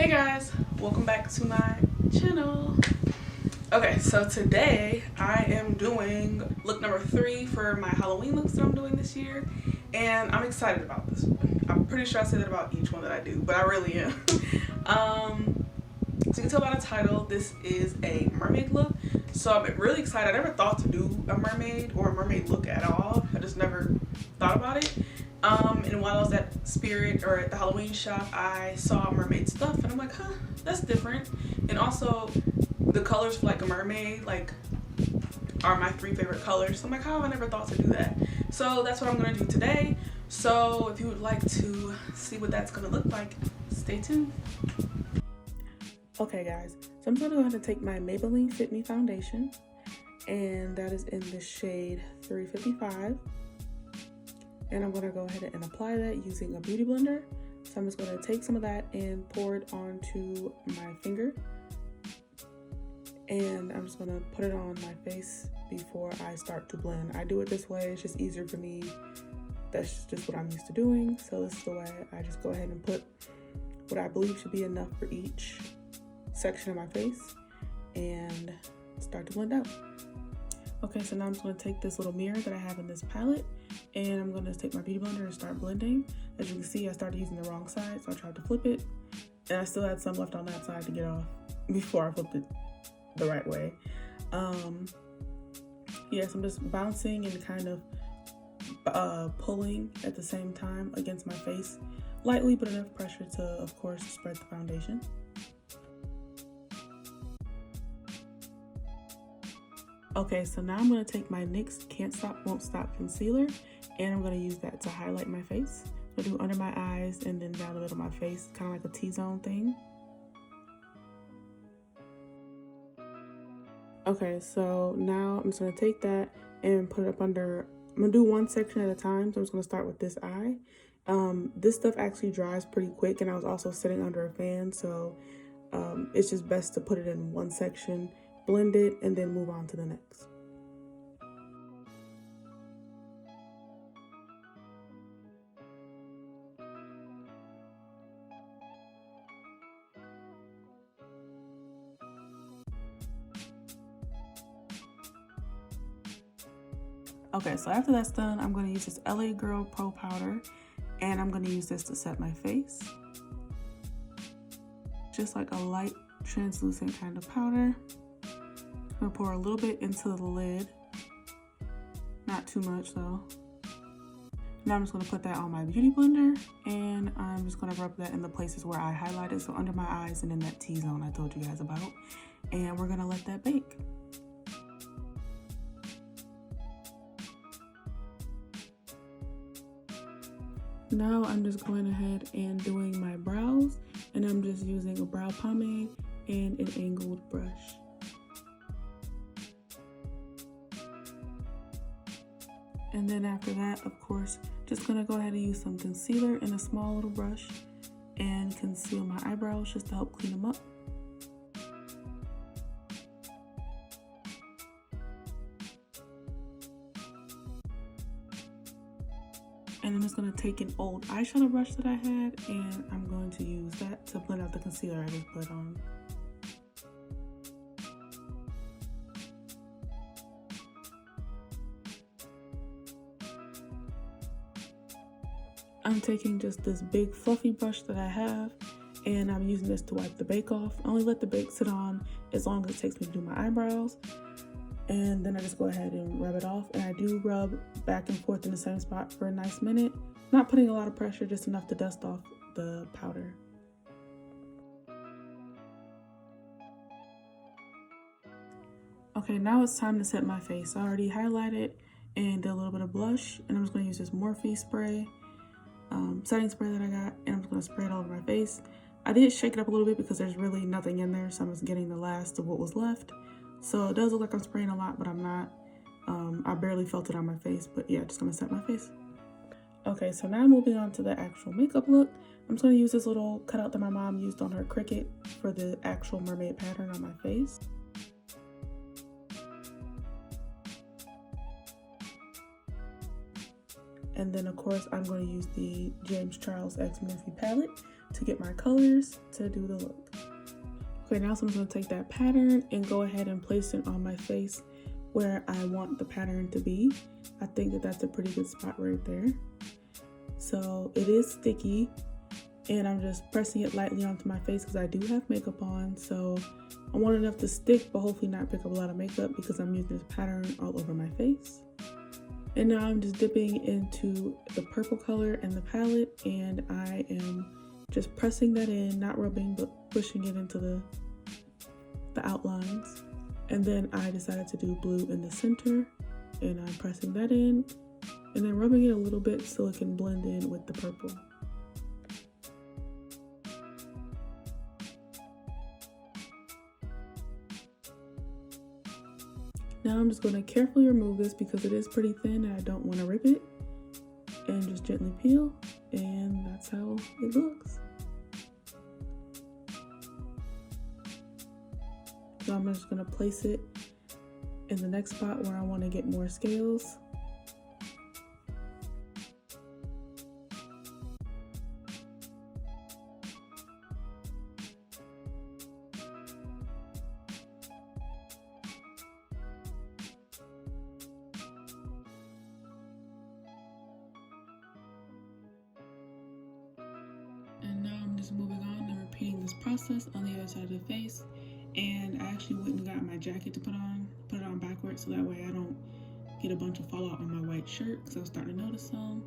Hey guys, welcome back to my channel. Okay, so today I am doing look number 3 for my Halloween looks that I'm doing this year, and I'm excited about this one. I'm pretty sure I say that about each one that I do, but I really am. So you can tell by the title, this is a mermaid look. So I'm really excited. I never thought to do a mermaid or a mermaid look at all. I just never thought about it. And while I was at Spirit or at the Halloween shop, I saw mermaid stuff and I'm like, huh, that's different. And also the colors for like a mermaid are my 3 favorite colors. So I'm like, oh, I never thought to do that. So that's what I'm gonna do today. So if you would like to see what that's gonna look like, stay tuned. Okay guys, so I'm just gonna go ahead and take my Maybelline Fit Me foundation, and that is in the shade 355. And I'm gonna go ahead and apply that using a beauty blender. So I'm just gonna take some of that and pour it onto my finger. And I'm just gonna put it on my face before I start to blend. I do it this way, it's just easier for me. That's just what I'm used to doing. So this is the way I just go ahead and put what I believe should be enough for each section of my face and start to blend out. Okay, so now I'm just going to take this little mirror that I have in this palette, and I'm going to take my beauty blender and start blending. As you can see, I started using the wrong side, so I tried to flip it, and I still had some left on that side to get off before I flipped it the right way. Yes, I'm just bouncing and kind of pulling at the same time against my face, lightly, but enough pressure to, of course, spread the foundation. Okay, so now I'm going to take my NYX Can't Stop Won't Stop concealer, and I'm going to use that to highlight my face. I'll do under my eyes and then down the middle of my face, kind of like a T-zone thing. Okay, so now I'm just going to take that and put it up under, I'm going to do one section at a time, so I'm just going to start with this eye. This stuff actually dries pretty quick, and I was also sitting under a fan, so it's just best to put it in one section, blend it, and then move on to the next. Okay, so after that's done, I'm going to use this LA Girl Pro Powder, and I'm going to use this to set my face. Just like a light translucent kind of powder. I'm gonna pour a little bit into the lid, not too much though. Now I'm just gonna put that on my beauty blender, and I'm just gonna rub that in the places where I highlighted, so under my eyes and in that T-zone I told you guys about. And we're gonna let that bake. Now I'm just going ahead and doing my brows, and I'm just using a brow pomade and an angled brush. And then after that, of course, just gonna go ahead and use some concealer in a small little brush and conceal my eyebrows just to help clean them up. And I'm just gonna take an old eyeshadow brush that I had, and I'm going to use that to blend out the concealer I just put on. I'm taking just this big fluffy brush that I have, and I'm using this to wipe the bake off. I only let the bake sit on as long as it takes me to do my eyebrows, and then I just go ahead and rub it off. And I do rub back and forth in the same spot for a nice minute, not putting a lot of pressure, just enough to dust off the powder. Okay, now it's time to set my face. I already highlighted and did a little bit of blush, and I'm just going to use this Morphe spray, setting spray that I got, and I'm just going to spray it all over my face. I did shake it up a little bit because there's really nothing in there, so I'm just getting the last of what was left. So it does look like I'm spraying a lot, but I'm not. I barely felt it on my face, but yeah, just going to set my face. Okay, so now moving on to the actual makeup look. I'm just going to use this little cutout that my mom used on her Cricut for the actual mermaid pattern on my face. And then of course I'm going to use the James Charles X Morphe palette to get my colors to do the look. Okay, now so I'm going to take that pattern and go ahead and place it on my face where I want the pattern to be. I think that that's a pretty good spot right there. So it is sticky, and I'm just pressing it lightly onto my face because I do have makeup on. So I want enough to stick, but hopefully not pick up a lot of makeup because I'm using this pattern all over my face. And now I'm just dipping into the purple color in the palette, and I am just pressing that in, not rubbing, but pushing it into the outlines. And then I decided to do blue in the center, and I'm pressing that in and then rubbing it a little bit so it can blend in with the purple. Now I'm just going to carefully remove this because it is pretty thin and I don't want to rip it, and just gently peel, and that's how it looks. So I'm just going to place it in the next spot where I want to get more scales. And now I'm just moving on and repeating this process on the other side of the face. And I actually went and got my jacket to put it on backwards so that way I don't get a bunch of fallout on my white shirt because I was starting to notice some.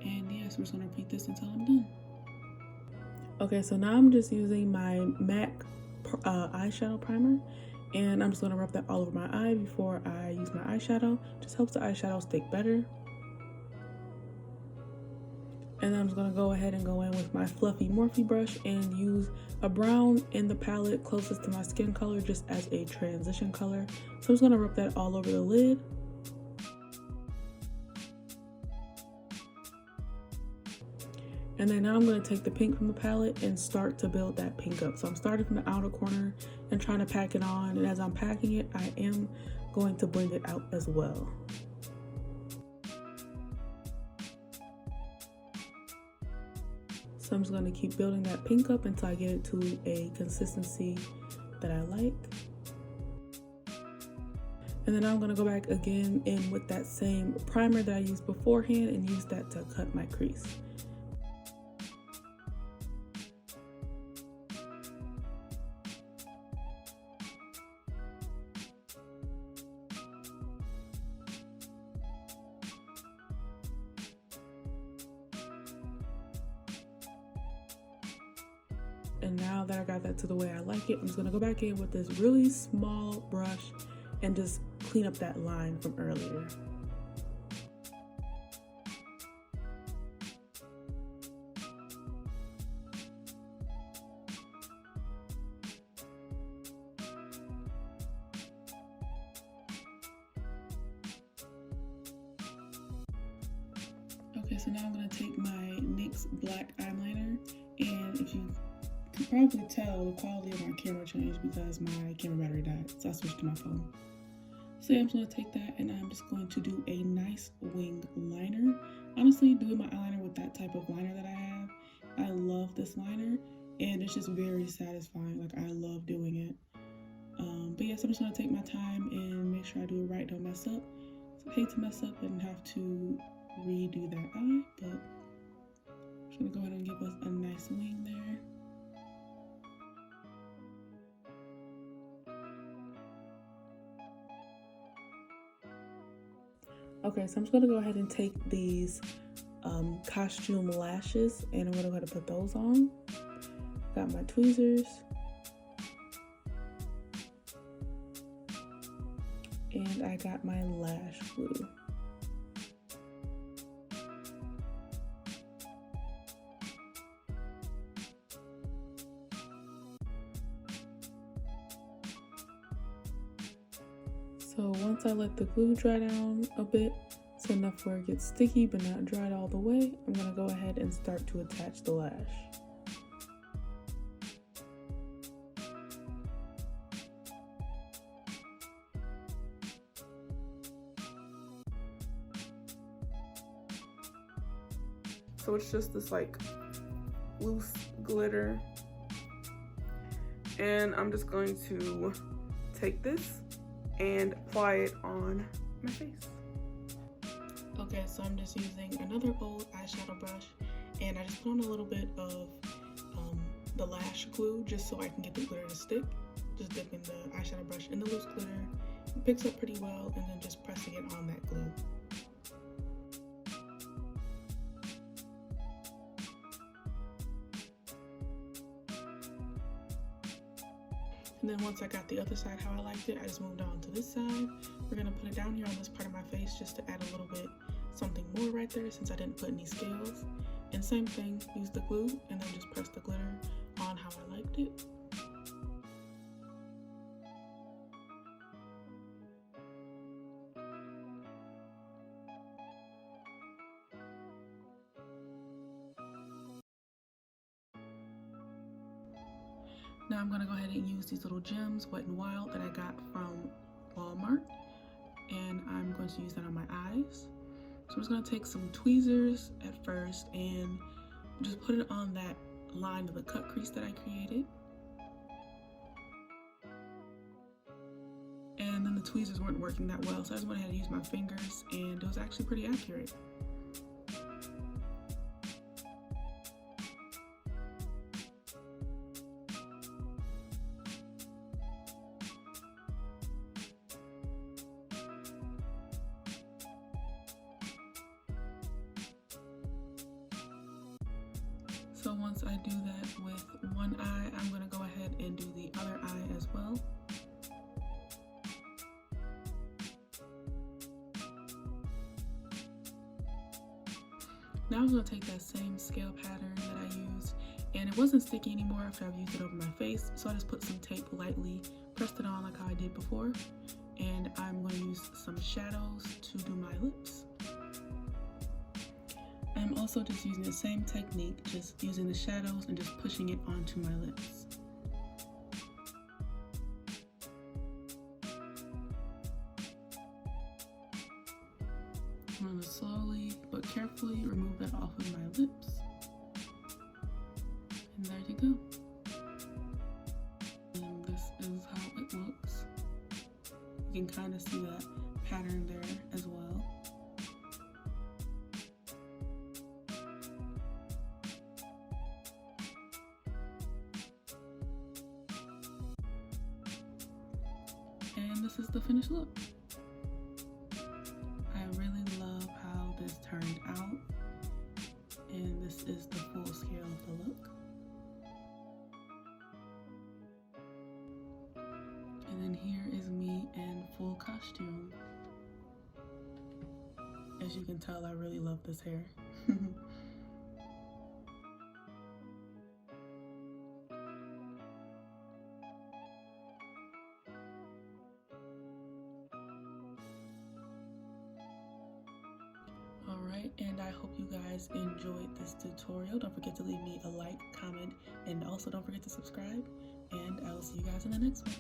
And yeah, so we're just gonna repeat this until I'm done. Okay, so now I'm just using my MAC eyeshadow primer, and I'm just gonna rub that all over my eye before I use my eyeshadow. Just helps the eyeshadow stick better. And then I'm just gonna go ahead and go in with my fluffy Morphe brush and use a brown in the palette closest to my skin color just as a transition color. So I'm just gonna rub that all over the lid. And then now I'm gonna take the pink from the palette and start to build that pink up. So I'm starting from the outer corner and trying to pack it on. And as I'm packing it, I am going to blend it out as well. So I'm just going to keep building that pink up until I get it to a consistency that I like. And then I'm going to go back again in with that same primer that I used beforehand and use that to cut my crease. And now that I got that to the way I like it, I'm just gonna go back in with this really small brush and just clean up that line from earlier. Okay, so now I'm gonna take my NYX black eyeliner, and if you can probably tell, the quality of my camera changed because my camera battery died, so I switched to my phone. So yeah, I'm just gonna take that and I'm just going to do a nice wing liner. Honestly, doing my eyeliner with that type of liner that I have, I love this liner and it's just very satisfying. Like, I love doing it. But yes, I'm just gonna take my time and make sure I do it right, don't mess up. So I hate to mess up and have to redo that eye, but I'm just gonna go ahead and give us a nice wing there. Okay, so I'm just gonna go ahead and take these costume lashes and I'm gonna go ahead and put those on. Got my tweezers. And I got my lash glue. So once I let the glue dry down a bit, it's enough where it gets sticky but not dried all the way, I'm gonna go ahead and start to attach the lash. So it's just this like loose glitter. And I'm just going to take this and apply it on my face. Okay, so I'm just using another old eyeshadow brush, and I just put on a little bit of the lash glue just so I can get the glitter to stick. Just dipping the eyeshadow brush in the loose glitter. It picks up pretty well, and then just pressing it on that glue. And then once I got the other side how I liked it, I just moved on to this side. We're gonna put it down here on this part of my face just to add a little bit something more right there since I didn't put any scales. And same thing, use the glue and then just press the glitter on how I liked it. Now I'm gonna go ahead and use these little gems, Wet n Wild, that I got from Walmart. And I'm going to use that on my eyes. So I'm just gonna take some tweezers at first and just put it on that line of the cut crease that I created. And then the tweezers weren't working that well, so I just went ahead and used my fingers, and it was actually pretty accurate. So once I do that with one eye, I'm going to go ahead and do the other eye as well. Now I'm going to take that same scale pattern that I used, and it wasn't sticky anymore after I've used it over my face, so I just put some tape lightly, pressed it on like how I did before, and I'm going to use some shadows to do my lips. I'm also just using the same technique, just using the shadows and just pushing it onto my lips. I'm going to slowly but carefully remove that off of my lips. And there you go. And this is how it looks. You can kind of see that pattern there as well. And this is the finished look. I really love how this turned out. And this is the full scale of the look. And then here is me in full costume. As you can tell, I really love this hair. Alright, and I hope you guys enjoyed this tutorial. Don't forget to leave me a like, comment, and also don't forget to subscribe. And I will see you guys in the next one.